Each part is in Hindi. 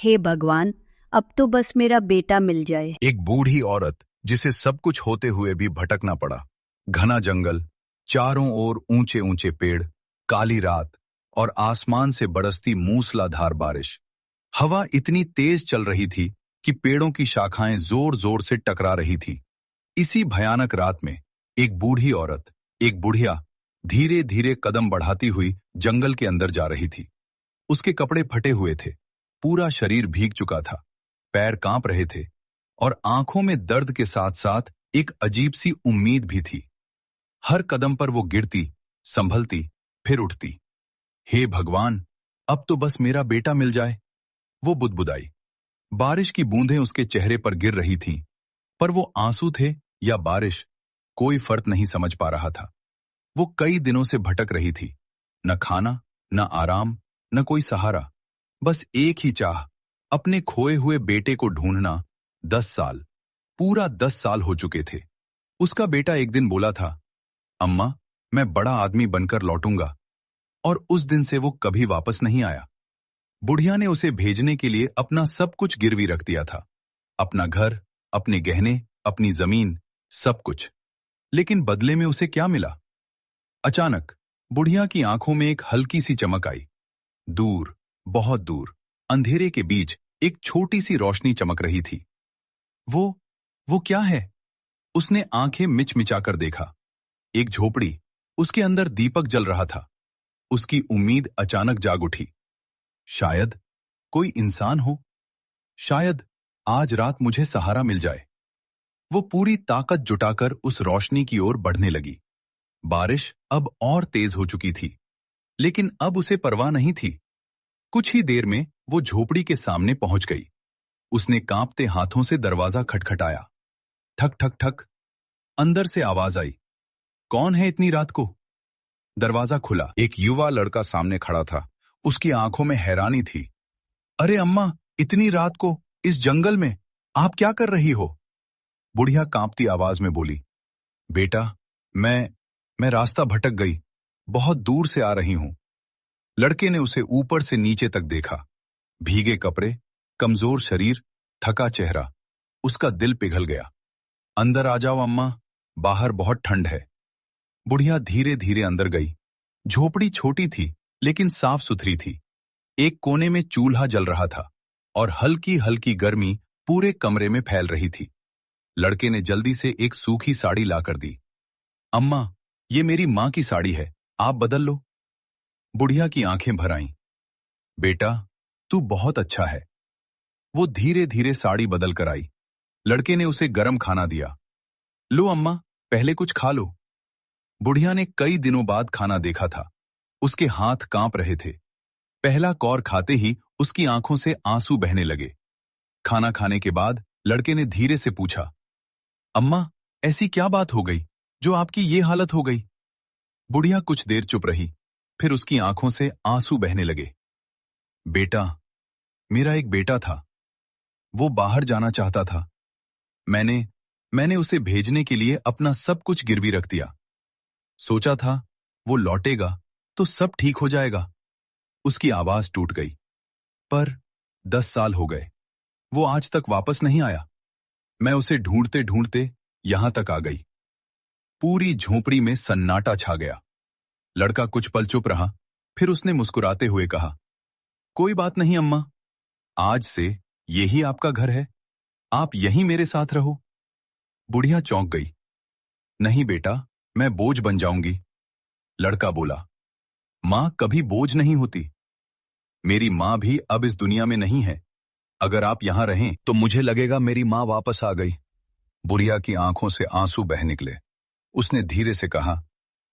हे भगवान, अब तो बस मेरा बेटा मिल जाए। एक बूढ़ी औरत जिसे सब कुछ होते हुए भी भटकना पड़ा। घना जंगल, चारों ओर ऊंचे ऊंचे पेड़, काली रात और आसमान से बरसती मूसलाधार बारिश। हवा इतनी तेज चल रही थी कि पेड़ों की शाखाएं जोर जोर से टकरा रही थी। इसी भयानक रात में एक बूढ़ी औरत, एक बुढ़िया, धीरे धीरे कदम बढ़ाती हुई जंगल के अंदर जा रही थी। उसके कपड़े फटे हुए थे, पूरा शरीर भीग चुका था, पैर कांप रहे थे और आंखों में दर्द के साथ साथ एक अजीब सी उम्मीद भी थी। हर कदम पर वो गिरती, संभलती, फिर उठती। हे भगवान, अब तो बस मेरा बेटा मिल जाए, वो बुदबुदाई। बारिश की बूंदें उसके चेहरे पर गिर रही थीं, पर वो आंसू थे या बारिश, कोई फर्क नहीं समझ पा रहा था। वो कई दिनों से भटक रही थी, न खाना, न आराम, न कोई सहारा, बस एक ही चाह, अपने खोए हुए बेटे को ढूंढना। 10 साल, पूरा 10 साल हो चुके थे। उसका बेटा एक दिन बोला था, अम्मा, मैं बड़ा आदमी बनकर लौटूंगा, और उस दिन से वो कभी वापस नहीं आया। बुढ़िया ने उसे भेजने के लिए अपना सब कुछ गिरवी रख दिया था, अपना घर, अपने गहने, अपनी जमीन, सब कुछ। लेकिन बदले में उसे क्या मिला? अचानक बुढ़िया की आंखों में एक हल्की सी चमक आई। दूर, बहुत दूर, अंधेरे के बीच एक छोटी सी रोशनी चमक रही थी। वो क्या है? उसने आंखें मिचमिचाकर देखा। एक झोपड़ी, उसके अंदर दीपक जल रहा था। उसकी उम्मीद अचानक जाग उठी। शायद कोई इंसान हो, शायद आज रात मुझे सहारा मिल जाए। वो पूरी ताकत जुटाकर उस रोशनी की ओर बढ़ने लगी। बारिश अब और तेज हो चुकी थी, लेकिन अब उसे परवाह नहीं थी। कुछ ही देर में वो झोपड़ी के सामने पहुंच गई। उसने कांपते हाथों से दरवाजा खटखटाया। ठक ठक ठक, अंदर से आवाज आई, कौन है इतनी रात को? दरवाजा खुला। एक युवा लड़का सामने खड़ा था। उसकी आंखों में हैरानी थी। अरे अम्मा, इतनी रात को इस जंगल में आप क्या कर रही हो? बुढ़िया कांपती आवाज में बोली, बेटा, मैं रास्ता भटक गई, बहुत दूर से आ रही हूं। लड़के ने उसे ऊपर से नीचे तक देखा। भीगे कपड़े, कमजोर शरीर, थका चेहरा। उसका दिल पिघल गया। अंदर आ जाओ अम्मा, बाहर बहुत ठंड है। बुढ़िया धीरे धीरे अंदर गई। झोपड़ी छोटी थी, लेकिन साफ सुथरी थी। एक कोने में चूल्हा जल रहा था और हल्की हल्की गर्मी पूरे कमरे में फैल रही थी। लड़के ने जल्दी से एक सूखी साड़ी लाकर दी। अम्मा, ये मेरी मां की साड़ी है, आप बदल लो। बुढ़िया की आंखें भर आईं। बेटा, तू बहुत अच्छा है। वो धीरे धीरे साड़ी बदल कर आई। लड़के ने उसे गरम खाना दिया। लो अम्मा, पहले कुछ खा लो। बुढ़िया ने कई दिनों बाद खाना देखा था। उसके हाथ कांप रहे थे। पहला कौर खाते ही उसकी आंखों से आंसू बहने लगे। खाना खाने के बाद लड़के ने धीरे से पूछा, अम्मा, ऐसी क्या बात हो गई जो आपकी ये हालत हो गई? बुढ़िया कुछ देर चुप रही, फिर उसकी आंखों से आंसू बहने लगे। बेटा, मेरा एक बेटा था, वो बाहर जाना चाहता था। मैंने उसे भेजने के लिए अपना सब कुछ गिरवी रख दिया। सोचा था वो लौटेगा तो सब ठीक हो जाएगा। उसकी आवाज टूट गई। पर 10 साल हो गए, वो आज तक वापस नहीं आया। मैं उसे ढूंढते ढूंढते यहां तक आ गई। पूरी झोपड़ी में सन्नाटा छा गया। लड़का कुछ पल चुप रहा, फिर उसने मुस्कुराते हुए कहा, कोई बात नहीं अम्मा, आज से यही आपका घर है, आप यहीं मेरे साथ रहो। बुढ़िया चौंक गई। नहीं बेटा, मैं बोझ बन जाऊंगी। लड़का बोला, मां कभी बोझ नहीं होती। मेरी मां भी अब इस दुनिया में नहीं है। अगर आप यहां रहें तो मुझे लगेगा मेरी मां वापस आ गई। बुढ़िया की आंखों से आंसू बह निकले। उसने धीरे से कहा,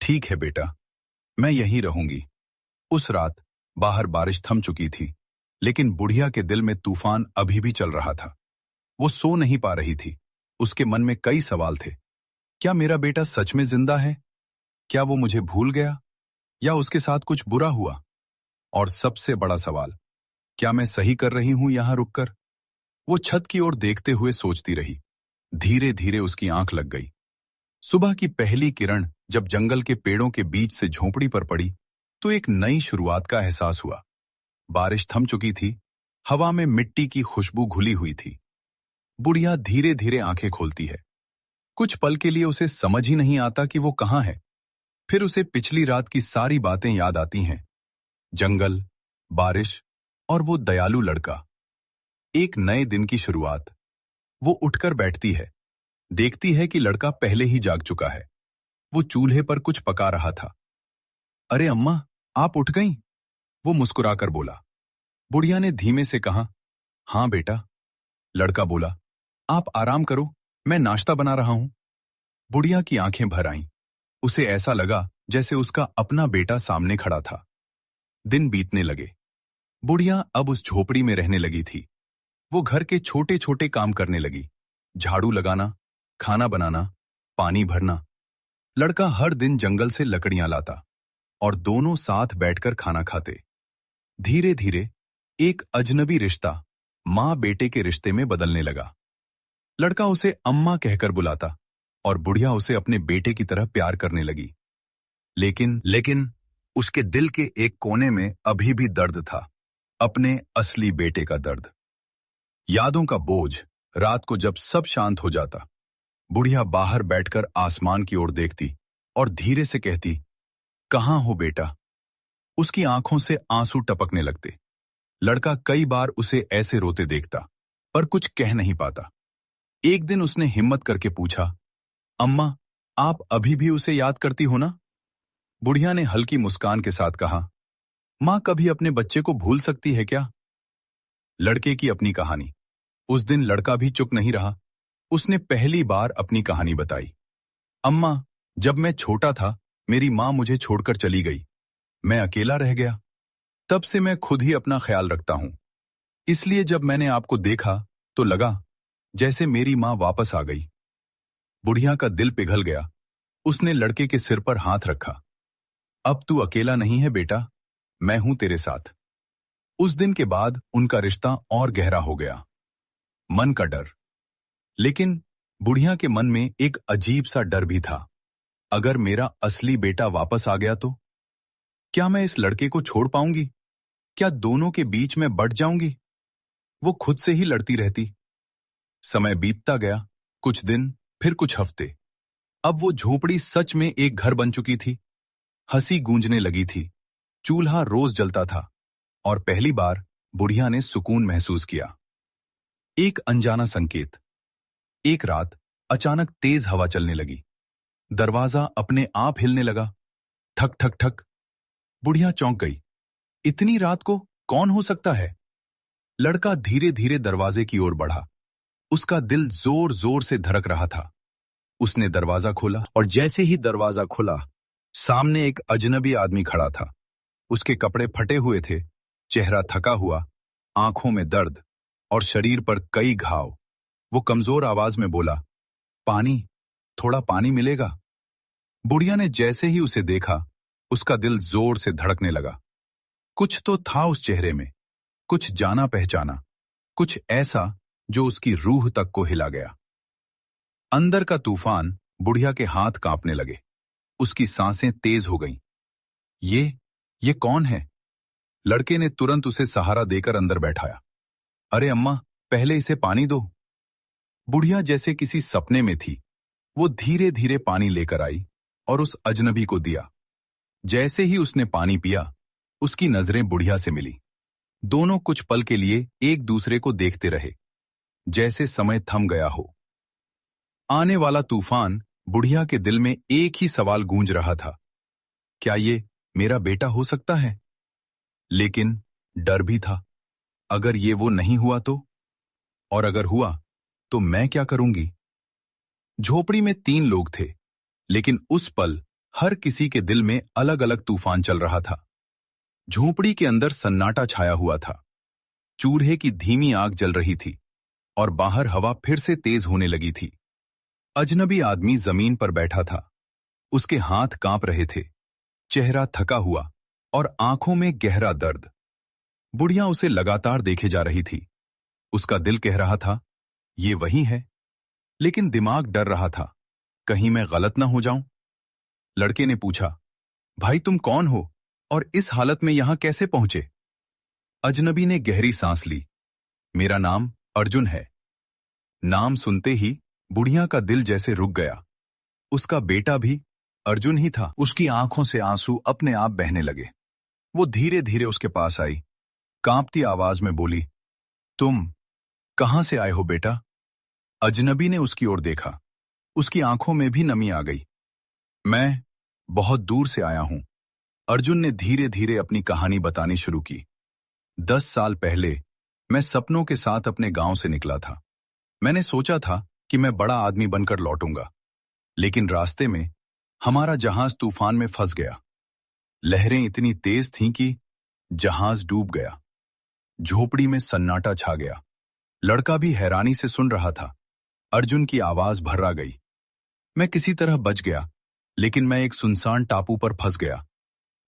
ठीक है बेटा, मैं यहीं रहूंगी। उस रात बाहर बारिश थम चुकी थी, लेकिन बुढ़िया के दिल में तूफान अभी भी चल रहा था। वो सो नहीं पा रही थी। उसके मन में कई सवाल थे। क्या मेरा बेटा सच में जिंदा है? क्या वो मुझे भूल गया, या उसके साथ कुछ बुरा हुआ? और सबसे बड़ा सवाल, क्या मैं सही कर रही हूं यहां रुककर? वो छत की ओर देखते हुए सोचती रही। धीरे धीरे उसकी आंख लग गई। सुबह की पहली किरण जब जंगल के पेड़ों के बीच से झोपड़ी पर पड़ी, तो एक नई शुरुआत का एहसास हुआ। बारिश थम चुकी थी, हवा में मिट्टी की खुशबू घुली हुई थी। बुढ़िया धीरे धीरे आंखें खोलती है। कुछ पल के लिए उसे समझ ही नहीं आता कि वो कहाँ है। फिर उसे पिछली रात की सारी बातें याद आती हैं। जंगल, बारिश और वो दयालु लड़का। एक नए दिन की शुरुआत। वो उठकर बैठती है। देखती है कि लड़का पहले ही जाग चुका है। वो चूल्हे पर कुछ पका रहा था। अरे अम्मा, आप उठ गईं? वो मुस्कुराकर बोला। बुढ़िया ने धीमे से कहा, हाँ बेटा। लड़का बोला, आप आराम करो, मैं नाश्ता बना रहा हूं। बुढ़िया की आंखें भर आईं। उसे ऐसा लगा जैसे उसका अपना बेटा सामने खड़ा था। दिन बीतने लगे। बुढ़िया अब उस झोपड़ी में रहने लगी थी। वो घर के छोटे छोटे काम करने लगी। झाड़ू लगाना, खाना बनाना, पानी भरना। लड़का हर दिन जंगल से लकड़ियां लाता और दोनों साथ बैठकर खाना खाते। धीरे धीरे एक अजनबी रिश्ता माँ बेटे के रिश्ते में बदलने लगा। लड़का उसे अम्मा कहकर बुलाता और बुढ़िया उसे अपने बेटे की तरह प्यार करने लगी। लेकिन उसके दिल के एक कोने में अभी भी दर्द था, अपने असली बेटे का दर्द। यादों का बोझ। रात को जब सब शांत हो जाता, बुढ़िया बाहर बैठकर आसमान की ओर देखती और धीरे से कहती, कहाँ हो बेटा? उसकी आंखों से आंसू टपकने लगते। लड़का कई बार उसे ऐसे रोते देखता, पर कुछ कह नहीं पाता। एक दिन उसने हिम्मत करके पूछा, अम्मा, आप अभी भी उसे याद करती हो ना? बुढ़िया ने हल्की मुस्कान के साथ कहा, माँ कभी अपने बच्चे को भूल सकती है क्या? लड़के की अपनी कहानी। उस दिन लड़का भी चुप नहीं रहा। उसने पहली बार अपनी कहानी बताई। अम्मा, जब मैं छोटा था, मेरी माँ मुझे छोड़कर चली गई। मैं अकेला रह गया। तब से मैं खुद ही अपना ख्याल रखता हूं। इसलिए जब मैंने आपको देखा तो लगा जैसे मेरी माँ वापस आ गई। बुढ़िया का दिल पिघल गया। उसने लड़के के सिर पर हाथ रखा। अब तू अकेला नहीं है बेटा, मैं हूं तेरे साथ। उस दिन के बाद उनका रिश्ता और गहरा हो गया। मन का डर। लेकिन बुढ़िया के मन में एक अजीब सा डर भी था। अगर मेरा असली बेटा वापस आ गया तो क्या मैं इस लड़के को छोड़ पाऊंगी? क्या दोनों के बीच में बंट जाऊंगी? वो खुद से ही लड़ती रहती। समय बीतता गया। कुछ दिन, फिर कुछ हफ्ते। अब वो झोपड़ी सच में एक घर बन चुकी थी। हंसी गूंजने लगी थी। चूल्हा रोज जलता था और पहली बार बुढ़िया ने सुकून महसूस किया। एक अनजाना संकेत। एक रात अचानक तेज हवा चलने लगी। दरवाजा अपने आप हिलने लगा। ठक ठक ठक। बुढ़िया चौंक गई। इतनी रात को कौन हो सकता है? लड़का धीरे धीरे दरवाजे की ओर बढ़ा। उसका दिल जोर जोर से धड़क रहा था। उसने दरवाजा खोला और जैसे ही दरवाजा खुला, सामने एक अजनबी आदमी खड़ा था। उसके कपड़े फटे हुए थे, चेहरा थका हुआ, आंखों में दर्द और शरीर पर कई घाव। वो कमजोर आवाज में बोला, पानी, थोड़ा पानी मिलेगा? बुढ़िया ने जैसे ही उसे देखा, उसका दिल जोर से धड़कने लगा। कुछ तो था उस चेहरे में, कुछ जाना पहचाना, कुछ ऐसा जो उसकी रूह तक को हिला गया। अंदर का तूफान। बुढ़िया के हाथ कांपने लगे। उसकी सांसें तेज हो गईं। ये कौन है? लड़के ने तुरंत उसे सहारा देकर अंदर बैठाया। अरे अम्मा, पहले इसे पानी दो। बुढ़िया जैसे किसी सपने में थी। वो धीरे धीरे पानी लेकर आई और उस अजनबी को दिया। जैसे ही उसने पानी पिया, उसकी नजरें बुढ़िया से मिली। दोनों कुछ पल के लिए एक दूसरे को देखते रहे, जैसे समय थम गया हो। आने वाला तूफान। बुढ़िया के दिल में एक ही सवाल गूंज रहा था, क्या ये मेरा बेटा हो सकता है? लेकिन डर भी था। अगर ये वो नहीं हुआ तो? और अगर हुआ तो मैं क्या करूंगी? झोपड़ी में 3 लोग थे, लेकिन उस पल हर किसी के दिल में अलग अलग तूफान चल रहा था। झोपड़ी के अंदर सन्नाटा छाया हुआ था। चूल्हे की धीमी आग जल रही थी और बाहर हवा फिर से तेज होने लगी थी। अजनबी आदमी जमीन पर बैठा था। उसके हाथ कांप रहे थे, चेहरा थका हुआ और आंखों में गहरा दर्द। बुढ़िया उसे लगातार देखे जा रही थी। उसका दिल कह रहा था, ये वही है, लेकिन दिमाग डर रहा था, कहीं मैं गलत ना हो जाऊं। लड़के ने पूछा, भाई तुम कौन हो और इस हालत में यहां कैसे पहुंचे? अजनबी ने गहरी सांस ली मेरा नाम अर्जुन है। नाम सुनते ही बुढ़िया का दिल जैसे रुक गया। उसका बेटा भी अर्जुन ही था। उसकी आंखों से आंसू अपने आप बहने लगे। वो धीरे धीरे उसके पास आई, कांपती आवाज में बोली, तुम कहां से आए हो बेटा? अजनबी ने उसकी ओर देखा। उसकी आंखों में भी नमी आ गई। मैं बहुत दूर से आया हूं। अर्जुन ने धीरे धीरे अपनी कहानी बतानी शुरू की। 10 साल पहले मैं सपनों के साथ अपने गांव से निकला था। मैंने सोचा था कि मैं बड़ा आदमी बनकर लौटूंगा, लेकिन रास्ते में हमारा जहाज तूफान में फंस गया। लहरें इतनी तेज थीं कि जहाज डूब गया। झोपड़ी में सन्नाटा छा गया। लड़का भी हैरानी से सुन रहा था। अर्जुन की आवाज भर्रा गई। मैं किसी तरह बच गया, लेकिन मैं एक सुनसान टापू पर फंस गया।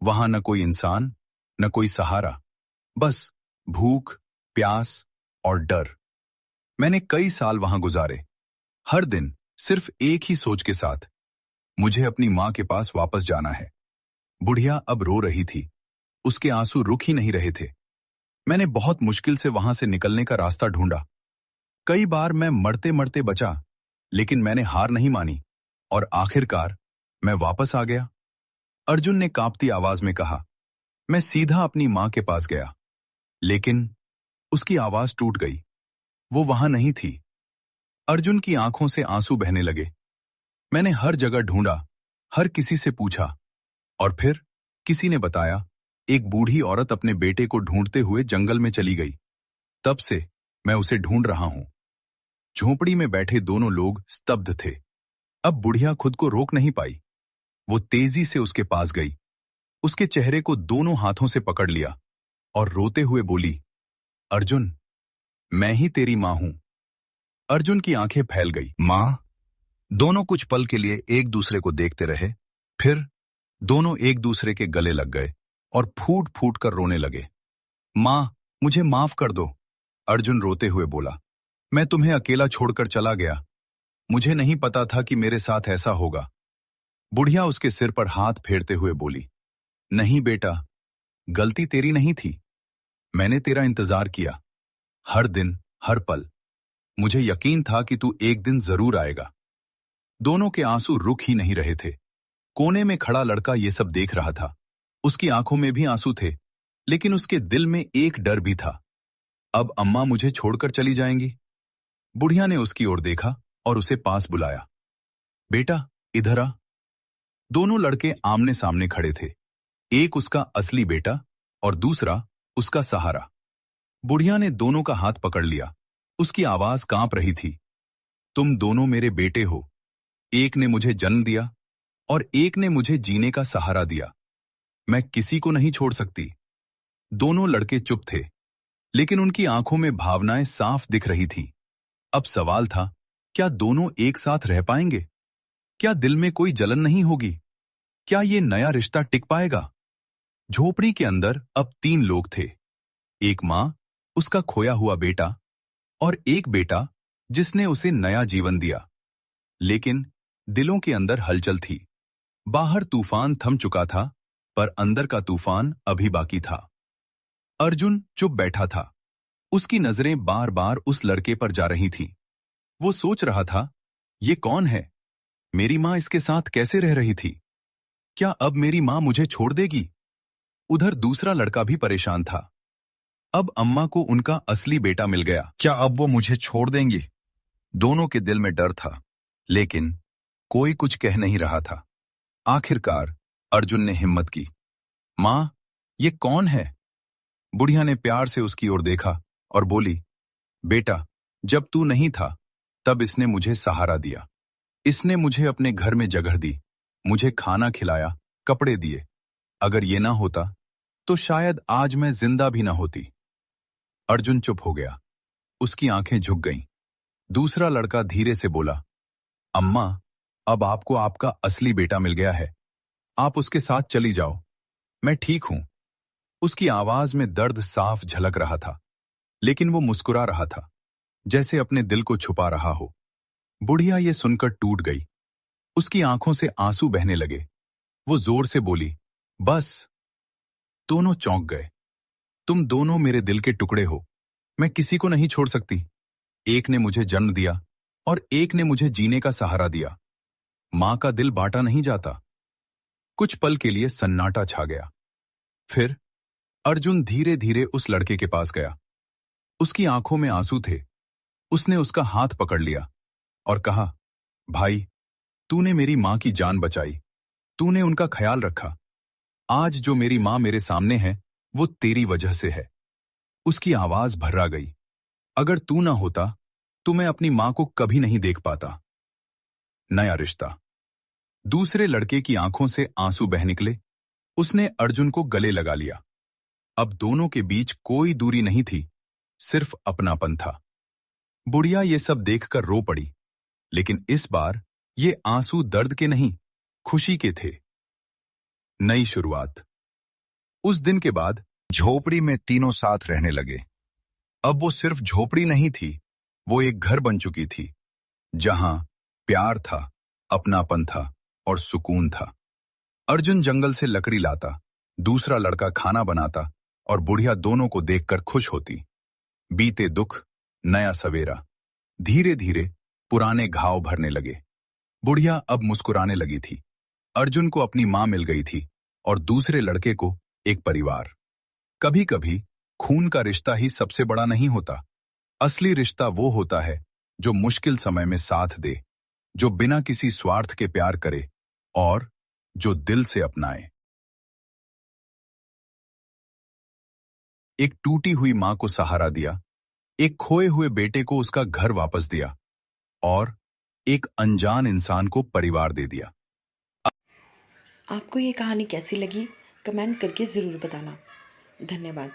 वहां न कोई इंसान, न कोई सहारा, बस भूख, प्यास और डर। मैंने कई साल वहां गुजारे, हर दिन सिर्फ एक ही सोच के साथ, मुझे अपनी मां के पास वापस जाना है। बुढ़िया अब रो रही थी। उसके आंसू रुक ही नहीं रहे थे। मैंने बहुत मुश्किल से वहां से निकलने का रास्ता ढूंढा। कई बार मैं मरते मरते बचा, लेकिन मैंने हार नहीं मानी और आखिरकार मैं वापस आ गया। अर्जुन ने कांपती आवाज में कहा। मैं सीधा अपनी मां के पास गया, लेकिन उसकी आवाज टूट गई। वो वहां नहीं थी। अर्जुन की आंखों से आंसू बहने लगे। मैंने हर जगह ढूंढा, हर किसी से पूछा, और फिर किसी ने बताया, एक बूढ़ी औरत अपने बेटे को ढूंढते हुए जंगल में चली गई। तब से मैं उसे ढूंढ रहा हूं। झोपड़ी में बैठे दोनों लोग स्तब्ध थे। अब बुढ़िया खुद को रोक नहीं पाई। वो तेजी से उसके पास गई, उसके चेहरे को दोनों हाथों से पकड़ लिया और रोते हुए बोली, अर्जुन, मैं ही तेरी मां हूं। अर्जुन की आंखें फैल गई। मां? दोनों कुछ पल के लिए एक दूसरे को देखते रहे, फिर दोनों एक दूसरे के गले लग गए और फूट फूट कर रोने लगे। मां, मुझे माफ कर दो, अर्जुन रोते हुए बोला। मैं तुम्हें अकेला छोड़कर चला गया। मुझे नहीं पता था कि मेरे साथ ऐसा होगा। बुढ़िया उसके सिर पर हाथ फेरते हुए बोली, नहीं बेटा, गलती तेरी नहीं थी। मैंने तेरा इंतजार किया, हर दिन, हर पल। मुझे यकीन था कि तू एक दिन जरूर आएगा। दोनों के आंसू रुक ही नहीं रहे थे। कोने में खड़ा लड़का ये सब देख रहा था। उसकी आंखों में भी आंसू थे, लेकिन उसके दिल में एक डर भी था। अब अम्मा मुझे छोड़कर चली जाएंगी। बुढ़िया ने उसकी ओर देखा और उसे पास बुलाया। बेटा, इधर आ। दोनों लड़के आमने सामने खड़े थे। एक उसका असली बेटा और दूसरा उसका सहारा। बुढ़िया ने दोनों का हाथ पकड़ लिया। उसकी आवाज कांप रही थी। तुम दोनों मेरे बेटे हो। एक ने मुझे जन्म दिया और एक ने मुझे जीने का सहारा दिया। मैं किसी को नहीं छोड़ सकती। दोनों लड़के चुप थे, लेकिन उनकी आंखों में भावनाएं साफ दिख रही थीं। अब सवाल था, क्या दोनों एक साथ रह पाएंगे? क्या दिल में कोई जलन नहीं होगी? क्या ये नया रिश्ता टिक पाएगा? झोपड़ी के अंदर अब 3 लोग थे। एक मां, उसका खोया हुआ बेटा और एक बेटा जिसने उसे नया जीवन दिया। लेकिन दिलों के अंदर हलचल थी। बाहर तूफान थम चुका था, पर अंदर का तूफान अभी बाकी था। अर्जुन चुप बैठा था। उसकी नजरें बार बार उस लड़के पर जा रही थीं। वो सोच रहा था, ये कौन है? मेरी मां इसके साथ कैसे रह रही थी? क्या अब मेरी मां मुझे छोड़ देगी? उधर दूसरा लड़का भी परेशान था। अब अम्मा को उनका असली बेटा मिल गया। क्या अब वो मुझे छोड़ देंगी? दोनों के दिल में डर था, लेकिन कोई कुछ कह नहीं रहा था। आखिरकार अर्जुन ने हिम्मत की। मां, ये कौन है? बुढ़िया ने प्यार से उसकी ओर देखा और बोली, बेटा, जब तू नहीं था तब इसने मुझे सहारा दिया। इसने मुझे अपने घर में जगह दी, मुझे खाना खिलाया, कपड़े दिए। अगर ये ना होता तो शायद आज मैं जिंदा भी ना होती। अर्जुन चुप हो गया। उसकी आंखें झुक गईं। दूसरा लड़का धीरे से बोला, अम्मा, अब आपको आपका असली बेटा मिल गया है। आप उसके साथ चली जाओ। मैं ठीक हूं। उसकी आवाज में दर्द साफ झलक रहा था, लेकिन वो मुस्कुरा रहा था, जैसे अपने दिल को छुपा रहा हो। बुढ़िया ये सुनकर टूट गई। उसकी आंखों से आंसू बहने लगे। वो जोर से बोली, बस। दोनों चौंक गए। तुम दोनों मेरे दिल के टुकड़े हो। मैं किसी को नहीं छोड़ सकती। एक ने मुझे जन्म दिया और एक ने मुझे जीने का सहारा दिया। मां का दिल बांटा नहीं जाता। कुछ पल के लिए सन्नाटा छा गया। फिर अर्जुन धीरे धीरे उस लड़के के पास गया। उसकी आंखों में आंसू थे। उसने उसका हाथ पकड़ लिया और कहा, भाई, तूने मेरी मां की जान बचाई। तूने उनका ख्याल रखा। आज जो मेरी मां मेरे सामने है वो तेरी वजह से है। उसकी आवाज भर्रा गई। अगर तू ना होता तो मैं अपनी मां को कभी नहीं देख पाता। नया रिश्ता। दूसरे लड़के की आंखों से आंसू बह निकले। उसने अर्जुन को गले लगा लिया। अब दोनों के बीच कोई दूरी नहीं थी, सिर्फ अपनापन था। बुढ़िया ये सब देखकर रो पड़ी, लेकिन इस बार ये आंसू दर्द के नहीं, खुशी के थे। नई शुरुआत। उस दिन के बाद झोपड़ी में तीनों साथ रहने लगे। अब वो सिर्फ झोपड़ी नहीं थी, वो एक घर बन चुकी थी, जहां प्यार था, अपनापन था और सुकून था। अर्जुन जंगल से लकड़ी लाता, दूसरा लड़का खाना बनाता और बुढ़िया दोनों को देखकर खुश होती। बीते दुख, नया सवेरा। धीरे धीरे पुराने घाव भरने लगे। बुढ़िया अब मुस्कुराने लगी थी। अर्जुन को अपनी मां मिल गई थी और दूसरे लड़के को एक परिवार। कभी कभी खून का रिश्ता ही सबसे बड़ा नहीं होता। असली रिश्ता वो होता है जो मुश्किल समय में साथ दे, जो बिना किसी स्वार्थ के प्यार करे और जो दिल से अपनाए। एक टूटी हुई मां को सहारा दिया, एक खोए हुए बेटे को उसका घर वापस दिया और एक अनजान इंसान को परिवार दे दिया। आपको ये कहानी कैसी लगी कमेंट करके ज़रूर बताना। धन्यवाद।